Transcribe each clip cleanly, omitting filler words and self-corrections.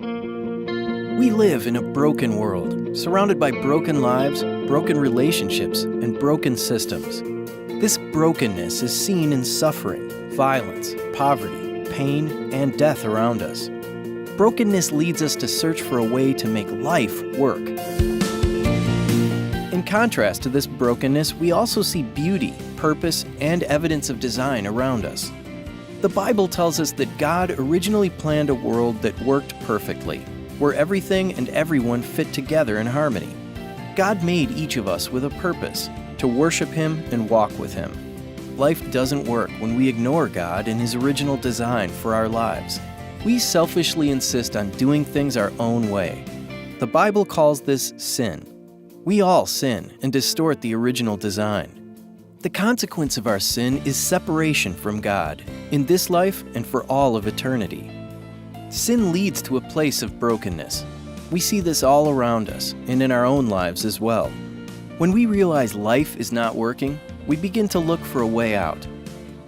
We live in a broken world, surrounded by broken lives, broken relationships, and broken systems. This brokenness is seen in suffering, violence, poverty, pain, and death around us. Brokenness leads us to search for a way to make life work. In contrast to this brokenness, we also see beauty, purpose, and evidence of design around us. The Bible tells us that God originally planned a world that worked perfectly, where everything and everyone fit together in harmony. God made each of us with a purpose, to worship Him and walk with Him. Life doesn't work when we ignore God and His original design for our lives. We selfishly insist on doing things our own way. The Bible calls this sin. We all sin and distort the original design. The consequence of our sin is separation from God, in this life and for all of eternity. Sin leads to a place of brokenness. We see this all around us and in our own lives as well. When we realize life is not working, we begin to look for a way out.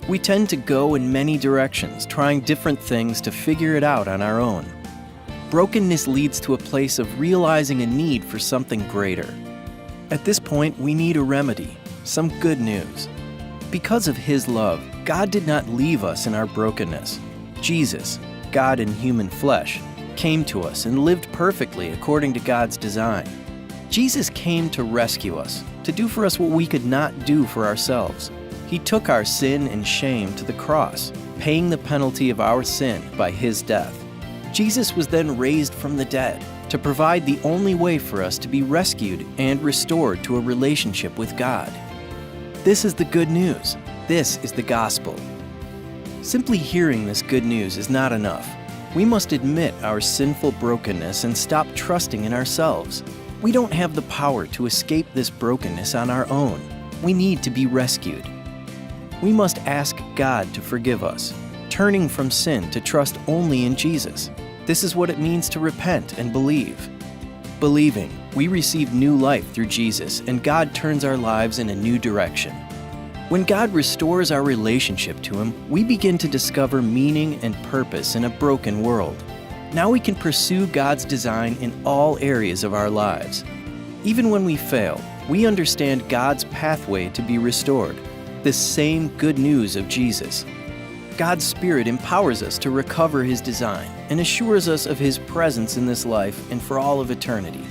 We tend to go in many directions, trying different things to figure it out on our own. Brokenness leads to a place of realizing a need for something greater. At this point, we need a remedy, some good news. Because of His love, God did not leave us in our brokenness. Jesus, God in human flesh, came to us and lived perfectly according to God's design. Jesus came to rescue us, to do for us what we could not do for ourselves. He took our sin and shame to the cross, paying the penalty of our sin by His death. Jesus was then raised from the dead to provide the only way for us to be rescued and restored to a relationship with God. This is the good news. This is the gospel. Simply hearing this good news is not enough. We must admit our sinful brokenness and stop trusting in ourselves. We don't have the power to escape this brokenness on our own. We need to be rescued. We must ask God to forgive us, turning from sin to trust only in Jesus. This is what it means to repent and believe. Believing, we receive new life through Jesus, and God turns our lives in a new direction. When God restores our relationship to Him, we begin to discover meaning and purpose in a broken world. Now we can pursue God's design in all areas of our lives. Even when we fail, we understand God's pathway to be restored, this same good news of Jesus. God's Spirit empowers us to recover His design and assures us of His presence in this life and for all of eternity.